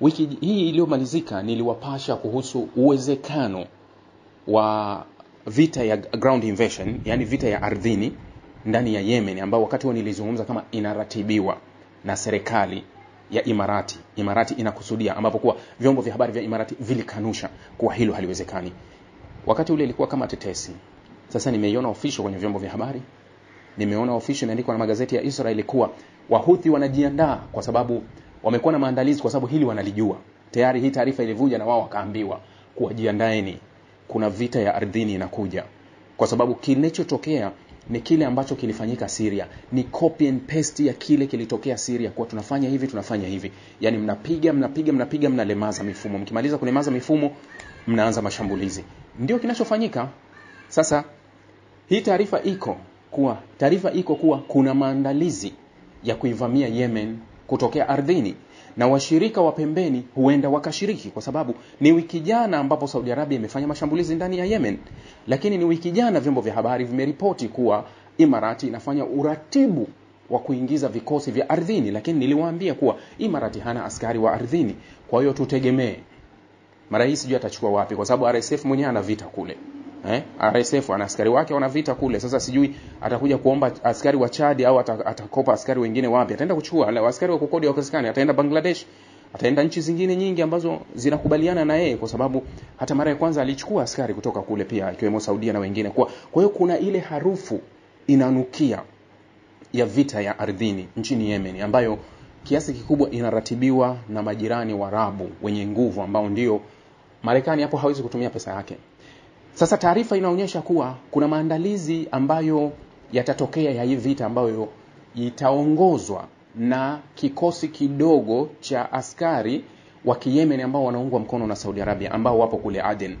Wiki hii iliyomalizika niliwapasha kuhusu uwezekano wa vita ya ground invasion, yani vita ya ardhini ndani ya Yemen, ambao wakati huo nilizungumza kama inaratibiwa na serikali ya Imarati. Imarati inakusudia, ambapo kuwa vyombo vya habari vya Imarati vilikanusha kuwa hilo haliwezekani. Wakati ule ilikuwa kama tetesi. Sasa nimeiona official kwenye vyombo vya habari. Nimeona official imeandikwa na magazeti ya Israeli kuwa Wahuthi wanajiandaa kwa sababu wamekuwa na maandalizi, kwa sababu hili wanalijua. Tayari hii taarifa ilivuja na wao wakaambiwa kuwa jiandaeni, kuna vita ya ardhini inakuja. Kwa sababu kinachotokea ni kile ambacho kilifanyika Syria, ni copy and paste ya kile kilitokea Syria, kwa tunafanya hivi tunafanya hivi. Yani mnapiga mnalemaza mifumo, mkimaliza kulemaza mifumo mnaanza mashambulizi. Ndio kinachofanyika. Sasa hii taarifa iko kuwa kuna maandalizi ya kuivamia Yemen kutokea ardhini, na washirika wa pembeni huenda wakashiriki, kwa sababu ni wiki jana ambapo Saudi Arabia imefanya mashambulizi ndani ya Yemen. Lakini ni wiki jana vyombo vya habari vimeripoti kuwa Imarati inafanya uratibu wa kuingiza vikosi vya ardhini, lakini niliwaambia kuwa Imarati hana askari wa ardhini. Kwa hiyo tutegemee marais sijui atachukua wapi, kwa sababu RSF mwenyewe ana vita kule. RSF ana askari wake wana vita kule. Sasa sijui atakuja kuomba askari wa Chad au atakopa askari wengine wapi. Ataenda kuchukua wale askari wa kukodi wakazikani, ataenda Bangladesh, ataenda nchi zingine nyingi ambazo zinakubaliana na yeye, kwa sababu hata mara ya kwanza alichukua askari kutoka kule pia, ikiwemo Saudia na wengine. Kwa hiyo kuna ile harufu inanukia ya vita ya ardhini nchini Yemen, ambayo kiasi kikubwa inaratibiwa na majirani Waarabu wenye nguvu, ambao ndio Marekani hapo hawezi kutumia pesa yake. Sasa taarifa inaonyesha kuwa kuna maandalizi ambayo yatatokea ya hii vita, ambayo itaongozwa na kikosi kidogo cha askari wa Yemen ambao wanaungwa mkono na Saudi Arabia, ambao wapo kule Aden,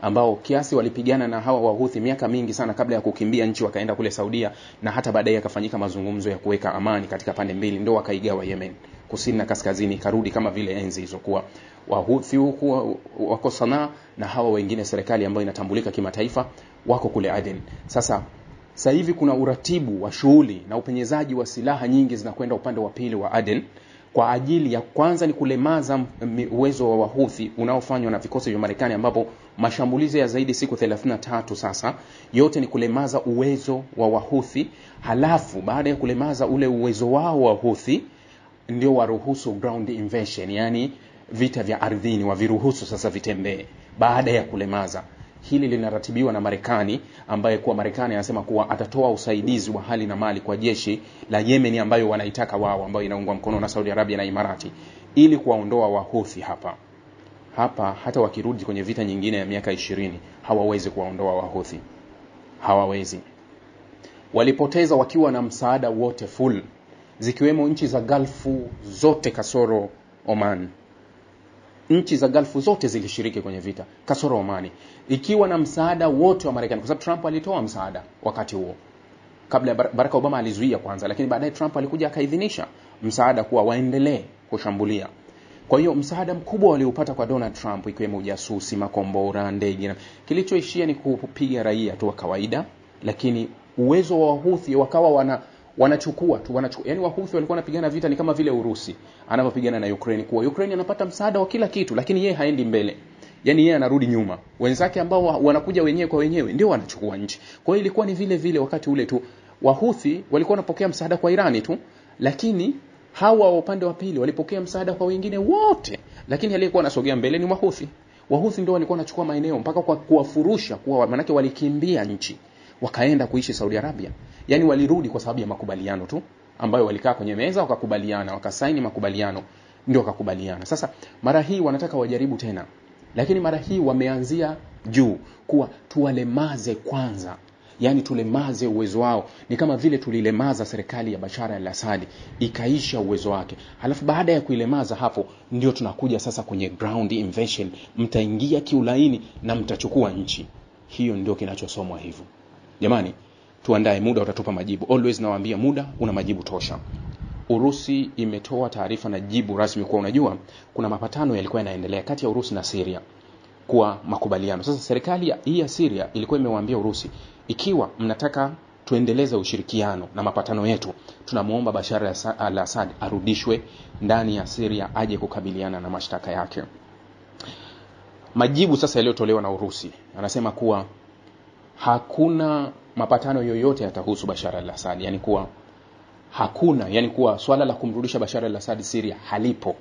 ambao kiasi walipigana na hawa Wahuthi miaka mingi sana kabla ya kukimbia nchi wakaenda kule Saudia, na hata baadaye yakafanyika mazungumzo ya kuweka amani katika pande mbili, ndio wakaigawa Yemen kusini na kaskazini, karudi kama vile enzi hizo, kuwa Wahuthi huko wako Sanaa na hawa wengine serikali ambayo inatambulika kimataifa wako kule Aden. Sasa hivi kuna uratibu wa shughuli na upenyezaji wa silaha nyingi zinakwenda upande wa pili wa Aden, kwa ajili ya kwanza ni kulemaza uwezo wa Wahuthi unaofanywa na vikosi vya Marekani, ambapo mashambulizi ya zaidi siku 33 sasa yote ni kulemaza uwezo wa Wahuthi. Halafu baada ya kulemaza ule uwezo wao wa Wahuthi, ndio waruhusu ground invasion, yani vita vya ardhini waviruhusu sasa vitembee baada ya kulemaza. Hili linaratibiwa na Marekani, ambaye kwa Marekani anasema kuwa atatoa usaidizi wa hali na mali kwa jeshi la Yemen ambayo wanaitaka wao, ambayo inaungwa mkono na Saudi Arabia na Imarati, ili kuwaondoa Wahuthi hapa. Hata wakirudi kwenye vita nyingine ya miaka 20 hawawezi kuwaondoa Wahuthi, hawawezi. Walipoteza wakiwa na msaada wote full, zikiwemo nchi za Gulfu zote kasoro Oman. Nchi za Gulfu zote zilishiriki kwenye vita kasoro Omani, ikiwa na msaada wote wa Marekani, kwa sababu Trump alitoa msaada wakati huo. Kabla Barack Obama alizuia kwanza, lakini baadaye Trump alikuja akaidhinisha msaada kuwa waendelee kushambulia. Kwa hiyo msaada mkubwa waliopata kwa Donald Trump, ikiwemo ujasusi, makombora, ndege, kilichoishia ni kupiga raia tu wa kawaida. Lakini uwezo wa Wahuthi wakawa wanachukua. Yani Wahuthi walikuwa wanapigana vita ni kama vile Urusi anapopigana na Ukraine, kwa Ukraine anapata msaada wa kila kitu, lakini yeye haendi mbele. Yani yeye anarudi nyuma. Wenzake ambao wanakuja wenyewe kwa wenyewe ndio wanachukua nchi. Kwa hiyo ilikuwa ni vile vile wakati ule tu. Wahuthi walikuwa wanapokea msaada kwa Irani tu, lakini hawa wa upande wa pili walipokea msaada kwa wengine wote, lakini aliyekuwa anasogea mbele ni Wahuthi. Wahuthi ndio walikuwa wanachukua maeneo mpaka kwa kuwafurusha, kwa maana walikimbia nchi wakaenda kuishi Saudi Arabia. Yani walirudi kwa sababu ya makubaliano tu, ambayo walikaa kwenye meza wakakubaliana, wakasaini makubaliano, ndio wakakubaliana. Sasa mara hii wanataka wajaribu tena, lakini mara hii wameanzia juu, kuwa tuwalemaze kwanza, yani tulemaze uwezo wao. Ni kama vile tulilemaza serikali ya Bashar al-Assad ikaisha uwezo wake, halafu baada ya kuilemaza hapo ndio tunakuja sasa kwenye ground invasion, mtaingia kiulaini na mtachukua nchi. Hiyo ndio kinachosomwa hivyo. Jamani, tuandae, muda utatupa majibu. Always nawaambia muda una majibu tosha. Urusi imetoa taarifa na jibu rasmi kwa, unajua kuna mapatano yalikuwa yanaendelea kati ya Urusi na Syria kwa makubaliano. Sasa serikali hii ya Syria ilikuwa imewaambia Urusi, ikiwa mnataka tuendeleze ushirikiano na mapatano yetu. Tunamuomba Bashar al-Assad arudishwe ndani ya Syria aje kukabiliana na mashtaka yake. Majibu sasa yaliyotolewa na Urusi anasema kuwa hakuna mapatano yoyote yatahusu Bashar al-Assad, yani kuwa hakuna, yani kuwa swala la kumrudisha Bashar al-Assad Syria halipo.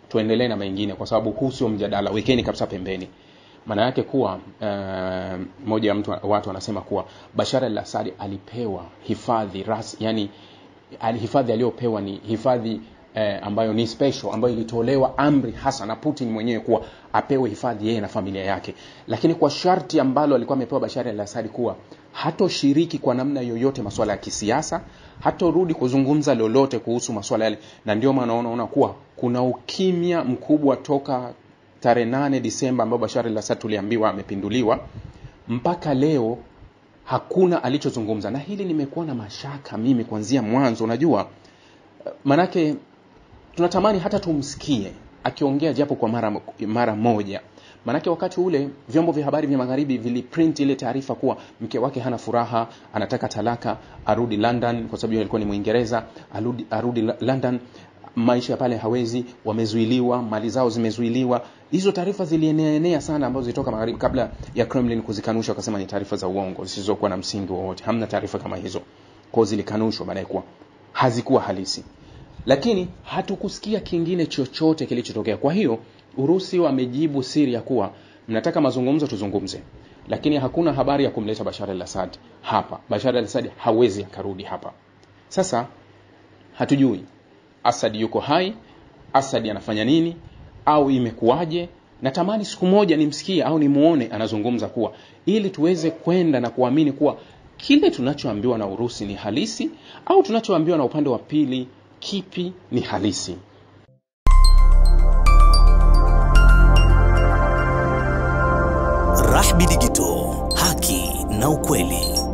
Tuendelee na mengine kwa sababu huu sio mjadala, wekeni kabisa pembeni. Maana yake kuwa moja ya watu wanasema kuwa Bashar al-Assad alipewa hifadhi yani hifadhi aliyopewa ni hifadhi ambayo ni special, ambayo ilitolewa amri hasa na Putin mwenyewe kuwa apewe hifadhi yeye na familia yake, lakini kwa sharti ambalo alikuwa amepewa Bashar al-Assad kuwa hatoshiriki kwa namna yoyote masuala ya kisiasa, hatorudi kuzungumza lolote kuhusu masuala yale. Na ndio maana unaona kuwa kuna ukimya mkubwa toka tarehe 8 Disemba ambapo Bashar al-Assad tuliambiwa amepinduliwa mpaka leo hakuna alichozungumza. Na hili nimekuwa na mashaka mimi kuanzia mwanzo. Unajua, manake tunatamani hata tumsikie akiongea japo kwa mara moja. Manake wakati ule vyombo vya habari vya magharibi viliprint ile taarifa kuwa mke wake hana furaha, anataka talaka, arudi London kwa sababu alikuwa ni Muingereza, arudi London, maisha pale hawezi, wamezuiliwa, mali zao zimezuiliwa. Hizo taarifa zilienea sana ambazo zilitoka magharibi kabla ya Kremlin kuzikanusha, wakasema ni taarifa za uongo zisizokuwa na msingi wowote. Hamna taarifa kama hizo. Kwa zilikanushwa baadaye kuwa hazikuwa halisi. Lakini hatukusikia kingine chochote kilichotokea. Kwa hiyo Urusi wamejibu Syria kuwa mnataka mazungumzo, tuzungumze, lakini hakuna habari ya kumleta Bashar al-Assad hapa. Bashar al-Assad hawezi akarudi hapa. Sasa hatujui Assad yuko hai, Assad anafanya nini au imekuwaje. Natamani siku moja nimsikie au nimuone anazungumza kuwa, ili tuweze kwenda na kuamini kuwa kile tunachoambiwa na Urusi ni halisi au tunachoambiwa na upande wa pili kipi ni halisi. Rahby Digital, haki na ukweli.